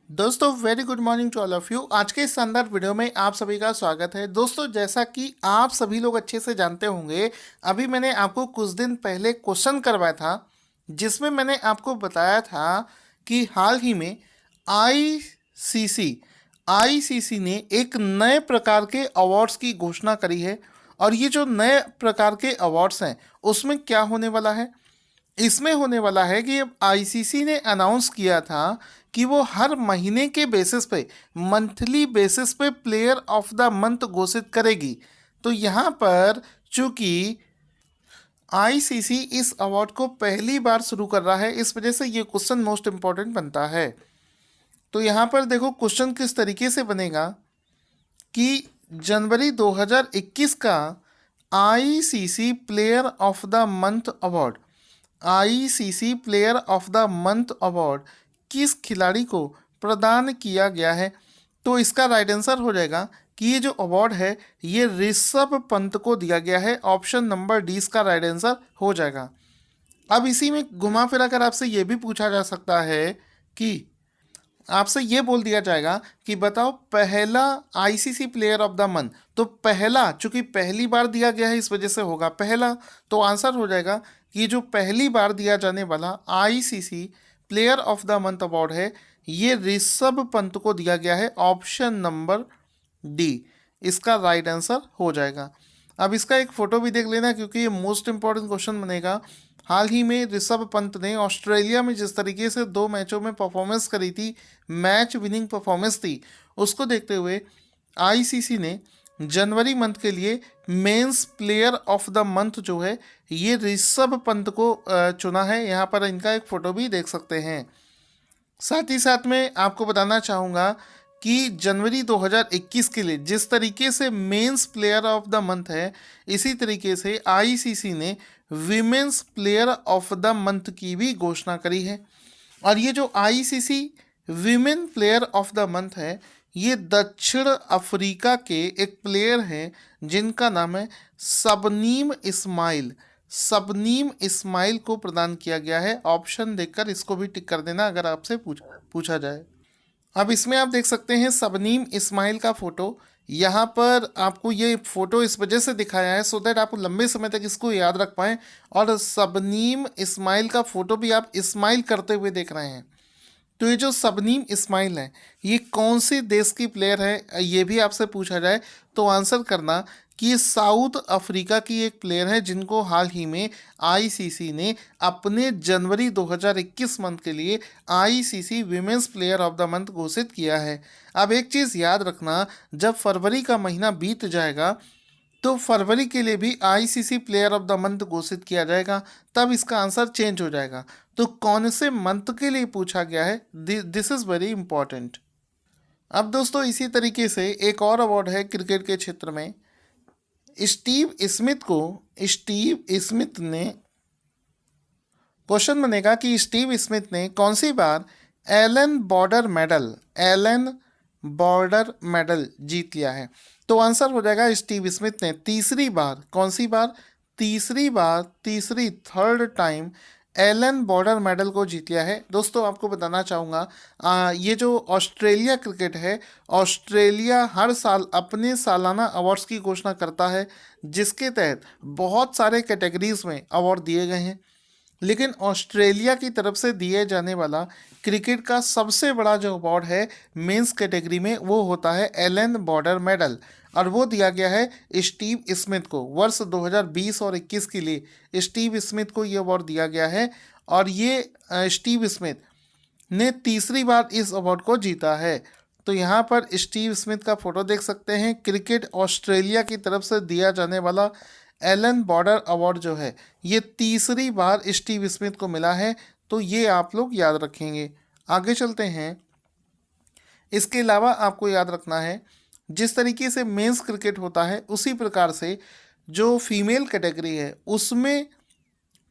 दोस्तों very good morning to all of you. आज के इस शानदार वीडियो में आप सभी का स्वागत है। दोस्तों जैसा कि आप सभी लोग अच्छे से जानते होंगे, अभी मैंने आपको कुछ दिन पहले क्वेश्चन करवाया था जिसमें मैंने आपको बताया था कि हाल ही में आईसीसी आईसीसी ने एक नए प्रकार के अवार्ड्स की घोषणा करी है। और ये जो नए प्रकार के अवार्ड्स हैं उसमें क्या होने वाला है, इसमें होने वाला है कि अब आईसीसी ने अनाउंस किया था कि वो हर महीने के बेसिस पे, मंथली बेसिस पे प्लेयर ऑफ द मंथ घोषित करेगी। तो यहाँ पर चूंकि आईसीसी इस अवार्ड को पहली बार शुरू कर रहा है, इस वजह से ये क्वेश्चन मोस्ट इंपॉर्टेंट बनता है। तो यहाँ पर देखो क्वेश्चन किस तरीके से बनेगा कि जनवरी 2021 का ICC player of the month award, ICC player of the month award किस खिलाड़ी को प्रदान किया गया है। तो इसका राइट आंसर हो जाएगा कि ये जो अवार्ड है ये ऋषभ पंत को दिया गया है। ऑप्शन नंबर डी इसका राइट आंसर हो जाएगा। अब इसी में घुमा फिरा कर आपसे ये भी पूछा जा सकता है कि आपसे ये बोल दिया जाएगा कि बताओ पहला ICC player of the month. तो पहला चूंकि पहली बार दिया गया है इस वजह से होगा पहला। तो आंसर हो जाएगा कि जो पहली बार दिया जाने वाला ICC player of the month award है ये ऋषभ पंत को दिया गया है। ऑप्शन नंबर डी इसका राइट आंसर हो जाएगा। अब इसका एक फोटो भी देख लेना क्योंकि ये मोस्ट इंपॉर्टेंट क्वेश्चन बनेगा। हाल ही में ऋषभ पंत ने ऑस्ट्रेलिया में जिस तरीके से 2 मैचों में परफॉर्मेंस करी थी, मैच विनिंग परफॉर्मेंस थी, उसको देखते हुए आईसीसी ने जनवरी मंथ के लिए men's player of the month जो है ये ऋषभ पंत को चुना है। यहाँ पर इनका एक फ़ोटो भी देख सकते हैं। साथ ही साथ मैं आपको बताना चाहूँगा कि जनवरी 2021 के लिए जिस तरीके से men's player of the month है, इसी तरीके से आईसीसी ने women's player of the month की भी घोषणा करी है। और ये जो ICC women player of the month है ये दक्षिण अफ्रीका के एक प्लेयर हैं जिनका नाम है शबनीम इस्माइल। शबनीम इस्माइल को प्रदान किया गया है। ऑप्शन देखकर इसको भी टिक कर देना अगर आपसे पूछा जाए। अब इसमें आप देख सकते हैं शबनीम इस्माइल का फोटो। यहाँ पर आपको ये फोटो इस वजह से दिखाया है सो दैट आप लंबे समय तक इसको याद रख पाएँ। और शबनीम इस्माइल का फोटो भी आप इस्माइल करते हुए देख रहे हैं। तो ये जो शबनीम इस्माइल है ये कौन से देश की प्लेयर है ये भी आपसे पूछा जाए तो आंसर करना कि ये साउथ अफ्रीका की एक प्लेयर है जिनको हाल ही में आईसीसी ने अपने जनवरी 2021 मंथ के लिए ICC women's player of the month घोषित किया है। अब एक चीज़ याद रखना, जब फरवरी का महीना बीत जाएगा तो फरवरी के लिए भी ICC player of the month घोषित किया जाएगा, तब इसका आंसर चेंज हो जाएगा। तो कौन से मंथ के लिए पूछा गया है, दिस इज़ वेरी इंपॉर्टेंट। अब दोस्तों इसी तरीके से एक और अवार्ड है क्रिकेट के क्षेत्र में। स्टीव स्मिथ ने क्वेश्चन बनेगा कि स्टीव स्मिथ ने कौन सी बार एलन बॉर्डर मेडल जीत लिया है। तो आंसर हो जाएगा स्टीव स्मिथ ने तीसरी बार, कौन सी बार, तीसरी third time Allan Border medal को जीत लिया है। दोस्तों आपको बताना चाहूँगा ये जो ऑस्ट्रेलिया क्रिकेट है, ऑस्ट्रेलिया हर साल अपने सालाना अवार्ड्स की घोषणा करता है जिसके तहत बहुत सारे कैटेगरीज में अवार्ड दिए गए हैं। लेकिन ऑस्ट्रेलिया की तरफ से दिए जाने वाला क्रिकेट का सबसे बड़ा जो अवार्ड है मेंस कैटेगरी में वो होता है एलन बॉर्डर मेडल। और वो दिया गया है स्टीव स्मिथ को। वर्ष 2020 और 21 के लिए स्टीव स्मिथ को ये अवार्ड दिया गया है। और ये स्टीव स्मिथ ने तीसरी बार इस अवार्ड को जीता है। तो यहाँ पर स्टीव स्मिथ का फोटो देख सकते हैं। क्रिकेट ऑस्ट्रेलिया की तरफ से दिया जाने वाला एलन बॉर्डर अवार्ड जो है ये तीसरी बार स्टीव स्मिथ को मिला है। तो ये आप लोग याद रखेंगे। आगे चलते हैं। इसके अलावा आपको याद रखना है जिस तरीके से मेंस क्रिकेट होता है उसी प्रकार से जो फीमेल कैटेगरी है उसमें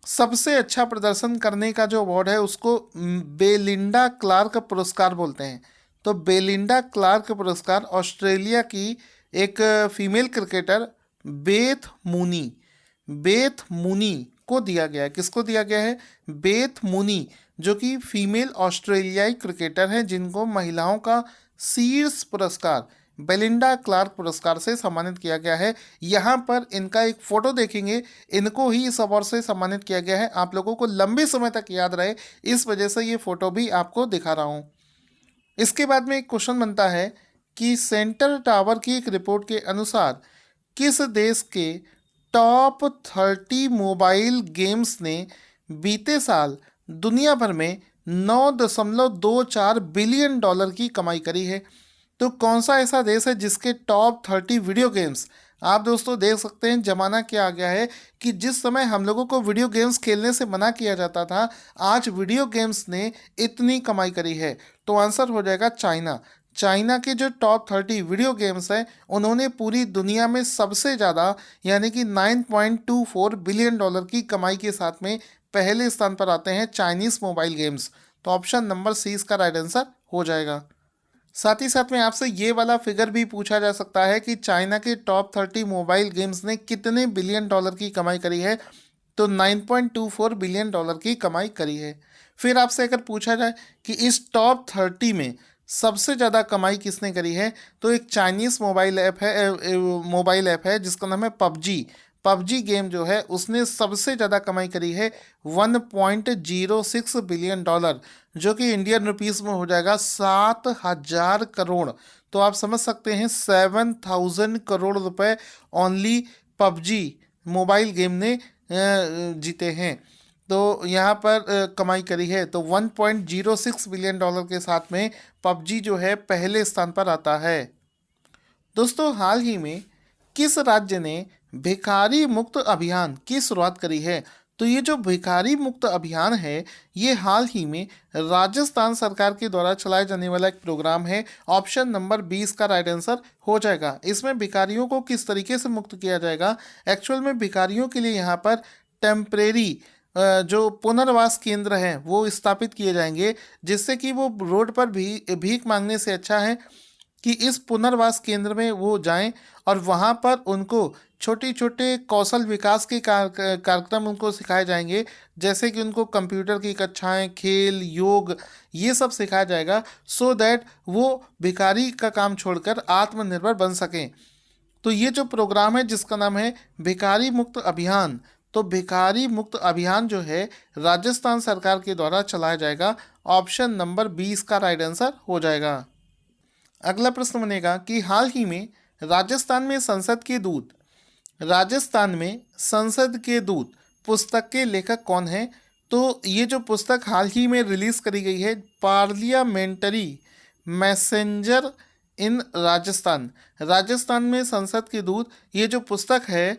सबसे अच्छा प्रदर्शन करने का जो अवार्ड है उसको बेलिंडा क्लार्क पुरस्कार बोलते हैं। तो बेलिंडा क्लार्क पुरस्कार ऑस्ट्रेलिया की एक फीमेल क्रिकेटर बेथ मूनी को दिया गया है। किसको दिया गया है? बेथ मूनी जो कि फीमेल ऑस्ट्रेलियाई क्रिकेटर हैं, जिनको महिलाओं का शीर्ष पुरस्कार बेलिंडा क्लार्क पुरस्कार से सम्मानित किया गया है। यहाँ पर इनका एक फोटो देखेंगे, इनको ही इस अवार्ड से सम्मानित किया गया है। आप लोगों को लंबे समय तक याद रहे, इस वजह से ये फोटो भी आपको दिखा रहा हूँ। इसके बाद में एक क्वेश्चन बनता है कि सेंटर टावर की एक रिपोर्ट के अनुसार किस देश के टॉप 30 मोबाइल गेम्स ने बीते साल दुनिया भर में 9.24 बिलियन डॉलर की कमाई करी है। तो कौन सा ऐसा देश है जिसके टॉप 30 वीडियो गेम्स, आप दोस्तों देख सकते हैं जमाना क्या आ गया है कि जिस समय हम लोगों को वीडियो गेम्स खेलने से मना किया जाता था, आज वीडियो गेम्स ने इतनी कमाई करी है। तो आंसर हो जाएगा चाइना। चाइना के जो टॉप 30 वीडियो गेम्स हैं, उन्होंने पूरी दुनिया में सबसे ज़्यादा यानी कि 9.24 बिलियन डॉलर की कमाई के साथ में पहले स्थान पर आते हैं चाइनीज़ मोबाइल गेम्स। तो ऑप्शन नंबर सी इसका राइट आंसर हो जाएगा। साथ ही साथ में आपसे ये वाला फिगर भी पूछा जा सकता है कि चाइना के टॉप 30 मोबाइल गेम्स ने कितने बिलियन डॉलर की कमाई करी है। तो 9.24 बिलियन डॉलर की कमाई करी है। फिर आपसे अगर पूछा जाए कि इस टॉप 30 में सबसे ज़्यादा कमाई किसने करी है, तो एक चाइनीज़ मोबाइल ऐप है जिसका नाम है पबजी। पबजी गेम जो है उसने सबसे ज़्यादा कमाई करी है 1.06 बिलियन डॉलर, जो कि इंडियन रुपीस में हो जाएगा 7,000 करोड़। तो आप समझ सकते हैं 7,000 करोड़ रुपए ओनली पबजी मोबाइल गेम ने जीते हैं। तो यहाँ पर कमाई करी है। तो 1.06 बिलियन डॉलर के साथ में पबजी जो है पहले स्थान पर आता है। दोस्तों हाल ही में किस राज्य ने भिखारी मुक्त अभियान की शुरुआत करी है? तो ये जो भिखारी मुक्त अभियान है, ये हाल ही में राजस्थान सरकार के द्वारा चलाए जाने वाला एक प्रोग्राम है। ऑप्शन नंबर 20 का राइट आंसर हो जाएगा। इसमें भिखारियों को किस तरीके से मुक्त किया जाएगा? एक्चुअल में भिखारियों के लिए यहाँ पर टेम्परेरी जो पुनर्वास केंद्र हैं वो स्थापित किए जाएंगे, जिससे कि वो रोड पर भी भीख मांगने से अच्छा है कि इस पुनर्वास केंद्र में वो जाएं और वहाँ पर उनको छोटे छोटे कौशल विकास के कार्यक्रम उनको सिखाए जाएंगे, जैसे कि उनको कंप्यूटर की कक्षाएं, खेल, योग, ये सब सिखाया जाएगा सो दैट वो भिखारी का काम छोड़कर आत्मनिर्भर बन सकें। तो ये जो प्रोग्राम है जिसका नाम है भिखारी मुक्त अभियान, तो भिखारी मुक्त अभियान जो है राजस्थान सरकार के द्वारा चलाया जाएगा। ऑप्शन नंबर 20 का राइट आंसर हो जाएगा। अगला प्रश्न बनेगा कि हाल ही में राजस्थान में संसद के दूत पुस्तक के लेखक कौन हैं? तो ये जो पुस्तक हाल ही में रिलीज करी गई है, पार्लियामेंट्री मैसेंजर इन राजस्थान में संसद के दूत, ये जो पुस्तक है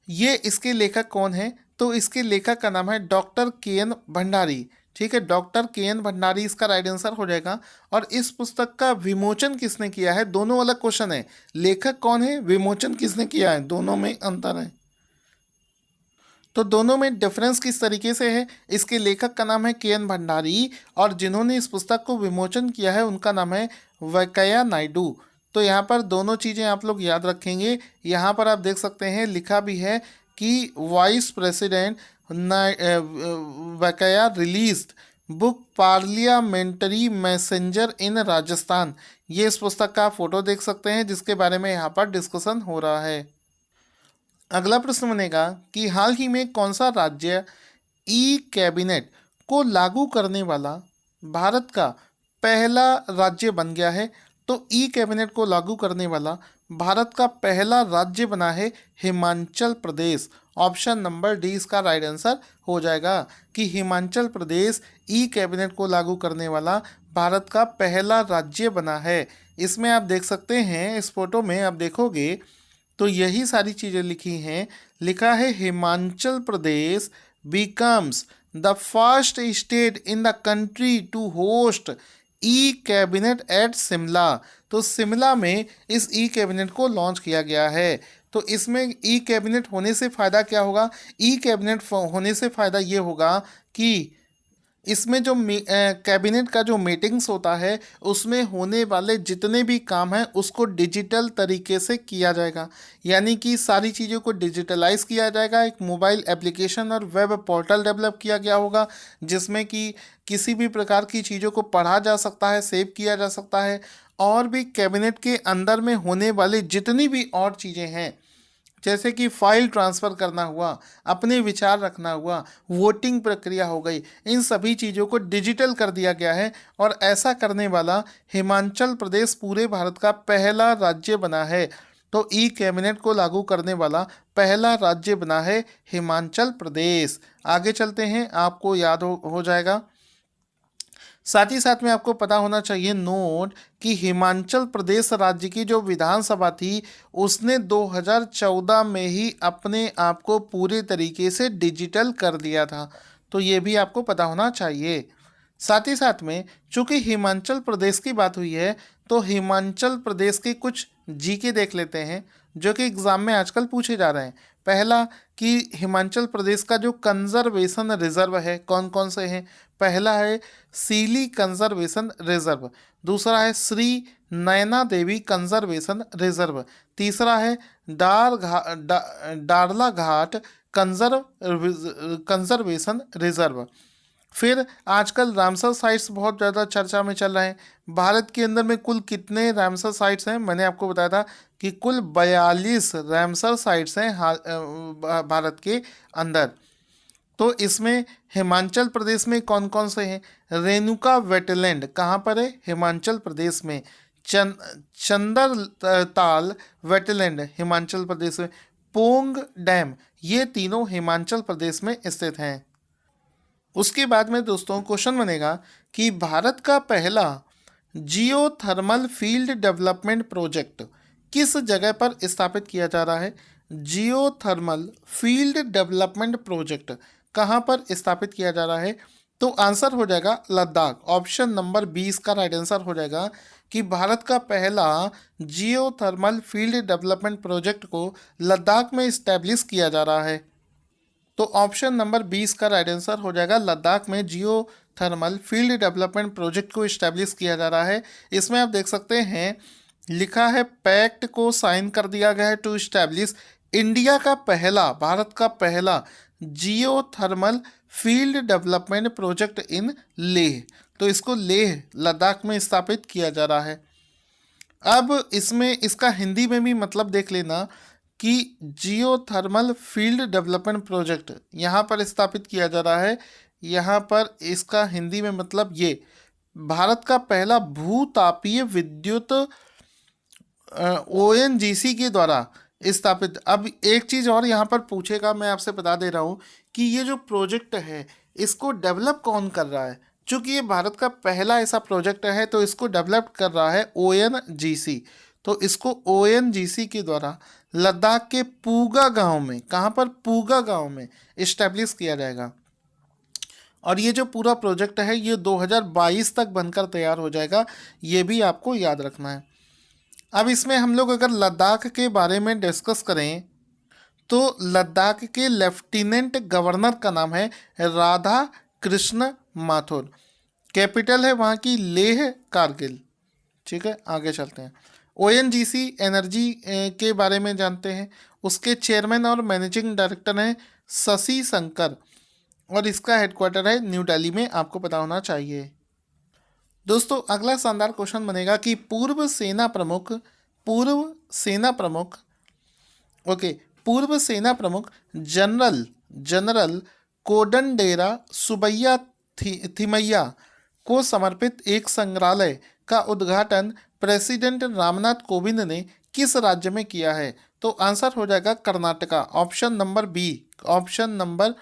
ये इसके लेखक कौन है? तो इसके लेखक का नाम है डॉक्टर के एन भंडारी। ठीक है, डॉक्टर के एन भंडारी इसका राइट आंसर हो जाएगा। और इस पुस्तक का विमोचन किसने किया है? दोनों अलग क्वेश्चन है, लेखक कौन है, विमोचन किसने किया है, दोनों में अंतर है। तो दोनों में डिफरेंस किस तरीके से है? इसके लेखक का नाम है के एन भंडारी और जिन्होंने इस पुस्तक को विमोचन किया है उनका नाम है वेंकैया नायडू। तो यहाँ पर दोनों चीज़ें आप लोग याद रखेंगे। यहाँ पर आप देख सकते हैं लिखा भी है कि vice president Venkaiah released book parliamentary messenger इन राजस्थान। ये इस पुस्तक का फोटो देख सकते हैं जिसके बारे में यहाँ पर डिस्कशन हो रहा है। अगला प्रश्न बनेगा कि हाल ही में कौन सा राज्य ई कैबिनेट को लागू करने वाला भारत का पहला राज्य बन गया है? तो ई कैबिनेट को लागू करने वाला भारत का पहला राज्य बना है हिमाचल प्रदेश। ऑप्शन नंबर डी इसका राइट आंसर हो जाएगा कि हिमाचल प्रदेश ई कैबिनेट को लागू करने वाला भारत का पहला राज्य बना है। इसमें आप देख सकते हैं, इस फोटो में आप देखोगे तो यही सारी चीज़ें लिखी हैं। लिखा है Himachal Pradesh becomes the first state in the country to host e cabinet at Shimla. तो शिमला में इस ई कैबिनेट को लॉन्च किया गया है। तो इसमें ई कैबिनेट होने से फ़ायदा क्या होगा? ई कैबिनेट होने से फ़ायदा ये होगा कि इसमें जो कैबिनेट का जो मीटिंग्स होता है उसमें होने वाले जितने भी काम हैं उसको डिजिटल तरीके से किया जाएगा, यानी कि सारी चीज़ों को डिजिटलाइज किया जाएगा। एक मोबाइल एप्लीकेशन और वेब पोर्टल डेवलप किया गया होगा जिसमें कि किसी भी प्रकार की चीज़ों को पढ़ा जा सकता है, सेव किया जा सकता है, और भी कैबिनेट के अंदर में होने वाली जितनी भी और चीज़ें हैं जैसे कि फाइल ट्रांसफ़र करना हुआ, अपने विचार रखना हुआ, वोटिंग प्रक्रिया हो गई, इन सभी चीज़ों को डिजिटल कर दिया गया है। और ऐसा करने वाला हिमाचल प्रदेश पूरे भारत का पहला राज्य बना है। तो ई कैबिनेट को लागू करने वाला पहला राज्य बना है हिमाचल प्रदेश। आगे चलते हैं, आपको याद हो जाएगा। साथ ही साथ में आपको पता होना चाहिए नोट कि हिमाचल प्रदेश राज्य की जो विधानसभा थी उसने 2014 में ही अपने आप को पूरे तरीके से डिजिटल कर दिया था, तो ये भी आपको पता होना चाहिए। साथ ही साथ में चूंकि हिमाचल प्रदेश की बात हुई है तो हिमाचल प्रदेश के कुछ जीके देख लेते हैं जो कि एग्ज़ाम में आजकल पूछे जा रहे हैं। पहला कि हिमाचल प्रदेश का जो कंजर्वेशन रिजर्व है कौन कौन से हैं। पहला है सीली कंजर्वेशन रिजर्व, दूसरा है श्री नैना देवी कंजर्वेशन रिजर्व, तीसरा है डारला घाट कंजर्वेशन रिजर्व। फिर आजकल रामसर साइट्स बहुत ज़्यादा चर्चा में चल रहे हैं। भारत के अंदर में कुल कितने रामसर साइट्स हैं, मैंने आपको बताया था कि कुल 42 रामसर साइट्स हैं भारत के अंदर। तो इसमें हिमाचल प्रदेश में कौन कौन से हैं। रेणुका वेटलैंड कहाँ पर है, हिमाचल प्रदेश में। चंदर ताल वेटलैंड हिमाचल प्रदेश में। पोंग डैम, ये तीनों हिमाचल प्रदेश में स्थित हैं। उसके बाद में दोस्तों क्वेश्चन बनेगा कि भारत का पहला जियोथर्मल फील्ड डेवलपमेंट प्रोजेक्ट किस जगह पर स्थापित किया जा रहा है। जियोथर्मल फील्ड डेवलपमेंट प्रोजेक्ट कहाँ पर स्थापित किया जा रहा है, तो आंसर हो जाएगा लद्दाख। ऑप्शन नंबर 20 का राइट आंसर हो जाएगा कि भारत का पहला जियोथर्मल फील्ड डेवलपमेंट प्रोजेक्ट को लद्दाख में इस्टेब्लिश किया जा रहा है। तो ऑप्शन नंबर 20 का राइट आंसर हो जाएगा लद्दाख में जियो थर्मल फील्ड डेवलपमेंट प्रोजेक्ट को इस्टेब्लिश किया जा रहा है। इसमें आप देख सकते हैं लिखा है पैक्ट को साइन कर दिया गया है टू इस्टेब्लिश इंडिया का पहला, भारत का पहला geothermal field development project in Leh. तो इसको लेह लद्दाख में स्थापित किया जा रहा है। अब इसमें इसका हिंदी में भी मतलब देख लेना कि जियोथर्मल फील्ड डेवलपमेंट प्रोजेक्ट यहाँ पर स्थापित किया जा रहा है। यहाँ पर इसका हिंदी में मतलब ये भारत का पहला भूतापीय विद्युत ओएनजीसी के द्वारा स्थापित। अब एक चीज़ और यहाँ पर पूछेगा, मैं आपसे बता दे रहा हूँ कि ये जो प्रोजेक्ट है इसको डेवलप कौन कर रहा है। चूँकि ये भारत का पहला ऐसा प्रोजेक्ट है तो इसको डेवलप कर रहा है ओएनजीसी। तो इसको ओएनजीसी के द्वारा लद्दाख के पूगा गांव में, कहाँ पर, पूगा गांव में इस्टेब्लिश किया जाएगा। और ये जो पूरा प्रोजेक्ट है ये 2022 तक बनकर तैयार हो जाएगा, ये भी आपको याद रखना है। अब इसमें हम लोग अगर लद्दाख के बारे में डिस्कस करें तो लद्दाख के लेफ्टिनेंट गवर्नर का नाम है राधा कृष्ण माथुर। कैपिटल है वहाँ की लेह कारगिल। ठीक है, आगे चलते हैं। ओएनजीसी एनर्जी के बारे में जानते हैं। उसके चेयरमैन और मैनेजिंग डायरेक्टर हैं शशि शंकर और इसका हेडक्वार्टर है न्यू दिल्ली में, आपको पता होना चाहिए। दोस्तों अगला शानदार क्वेश्चन बनेगा कि पूर्व सेना प्रमुख जनरल कोडंडेरा सुबैया थिमैया को समर्पित एक संग्रहालय का उद्घाटन प्रेसिडेंट रामनाथ कोविंद ने किस राज्य में किया है। तो आंसर हो जाएगा कर्नाटका। ऑप्शन नंबर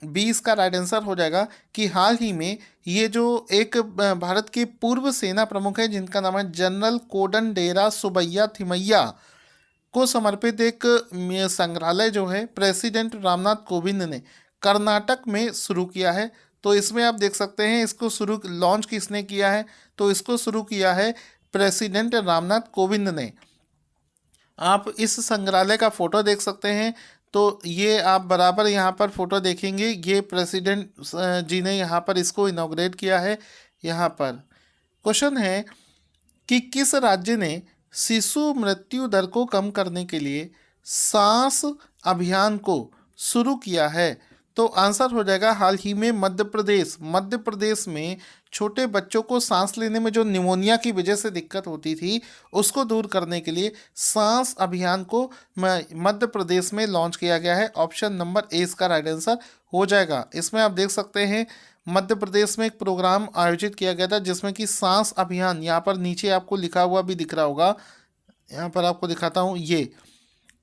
20 का राइट आंसर हो जाएगा कि हाल ही में ये जो एक भारत के पूर्व सेना प्रमुख है जिनका नाम है जनरल कोडंडेरा सुबैया थिमैया को समर्पित एक संग्रहालय जो है प्रेसिडेंट रामनाथ कोविंद ने कर्नाटक में शुरू किया है। तो इसमें आप देख सकते हैं इसको लॉन्च किसने किया है, तो इसको शुरू किया है प्रेसिडेंट रामनाथ कोविंद ने। आप इस संग्रहालय का फोटो देख सकते हैं। तो ये आप बराबर यहाँ पर फोटो देखेंगे, ये प्रेसिडेंट जी ने यहाँ पर इसको इनॉग्रेट किया है। यहाँ पर क्वेश्चन है कि किस राज्य ने शिशु मृत्यु दर को कम करने के लिए सांस अभियान को शुरू किया है? तो आंसर हो जाएगा हाल ही में मध्य प्रदेश। मध्य प्रदेश में छोटे बच्चों को सांस लेने में जो निमोनिया की वजह से दिक्कत होती थी, उसको दूर करने के लिए सांस अभियान को मध्य प्रदेश में लॉन्च किया गया है। ऑप्शन नंबर ए इसका राइट आंसर हो जाएगा। इसमें आप देख सकते हैं मध्य प्रदेश में एक प्रोग्राम आयोजित किया गया था जिसमें कि सांस अभियान, यहाँ पर नीचे आपको लिखा हुआ भी दिख रहा होगा, यहाँ पर आपको दिखाता हूँ, ये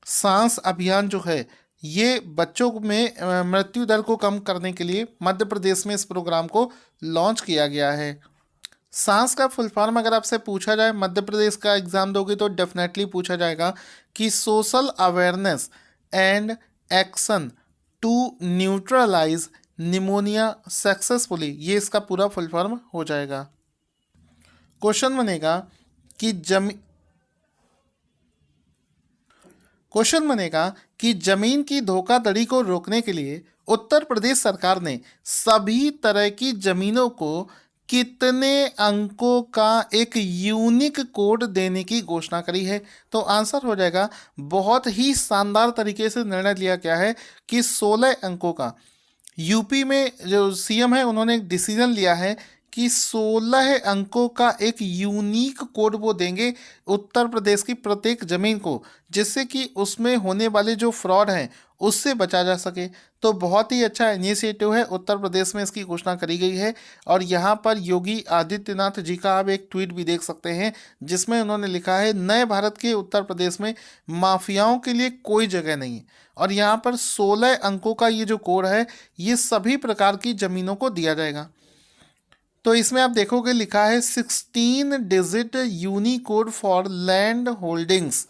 सांस अभियान जो है ये बच्चों में मृत्यु दर को कम करने के लिए मध्य प्रदेश में इस प्रोग्राम को लॉन्च किया गया है। सांस का फुल फॉर्म अगर आपसे पूछा जाए, मध्य प्रदेश का एग्जाम दोगे तो डेफिनेटली पूछा जाएगा कि social awareness and action to neutralize pneumonia successfully, ये इसका पूरा फुल फॉर्म हो जाएगा। क्वेश्चन बनेगा कि जमीन की धोखाधड़ी को रोकने के लिए उत्तर प्रदेश सरकार ने सभी तरह की जमीनों को कितने अंकों का एक यूनिक कोड देने की घोषणा करी है? तो आंसर हो जाएगा, बहुत ही शानदार तरीके से निर्णय लिया गया है कि 16 अंकों का। यूपी में जो सीएम है उन्होंने एक डिसीजन लिया है कि 16 अंकों का एक यूनिक कोड वो देंगे उत्तर प्रदेश की प्रत्येक ज़मीन को, जिससे कि उसमें होने वाले जो फ्रॉड हैं उससे बचा जा सके। तो बहुत ही अच्छा इनिशिएटिव है, उत्तर प्रदेश में इसकी घोषणा करी गई है। और यहाँ पर योगी आदित्यनाथ जी का आप एक ट्वीट भी देख सकते हैं जिसमें उन्होंने लिखा है, नए भारत के उत्तर प्रदेश में माफियाओं के लिए कोई जगह नहीं है। और यहाँ पर 16 अंकों का ये जो कोड है ये सभी प्रकार की ज़मीनों को दिया जाएगा। तो इसमें आप देखोगे लिखा है 16 digit Unicode for land holdings.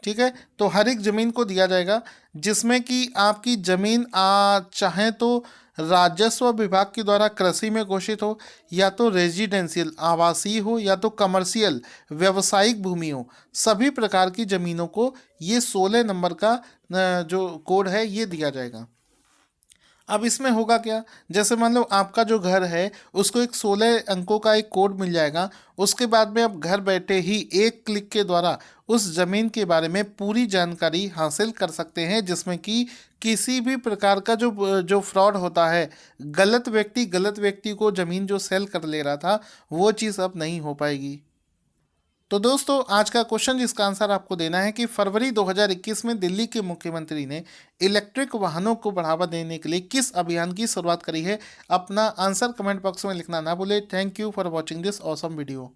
ठीक है, तो हर एक ज़मीन को दिया जाएगा जिसमें कि आपकी ज़मीन चाहे तो राजस्व विभाग के द्वारा कृषि में घोषित हो, या तो रेजिडेंशियल आवासीय हो, या तो कमर्शियल व्यावसायिक भूमि हो, सभी प्रकार की ज़मीनों को ये 16 नंबर का जो कोड है ये दिया जाएगा। अब इसमें होगा क्या, जैसे मान लो आपका जो घर है उसको एक 16 अंकों का एक कोड मिल जाएगा। उसके बाद में आप घर बैठे ही एक क्लिक के द्वारा उस ज़मीन के बारे में पूरी जानकारी हासिल कर सकते हैं, जिसमें कि किसी भी प्रकार का जो फ्रॉड होता है, गलत व्यक्ति को ज़मीन जो सेल कर ले रहा था वो चीज़ अब नहीं हो पाएगी। तो दोस्तों आज का क्वेश्चन जिसका आंसर आपको देना है कि फरवरी 2021 में दिल्ली के मुख्यमंत्री ने इलेक्ट्रिक वाहनों को बढ़ावा देने के लिए किस अभियान की शुरुआत करी है? अपना आंसर कमेंट बॉक्स में लिखना ना भूले। Thank you for watching this awesome video.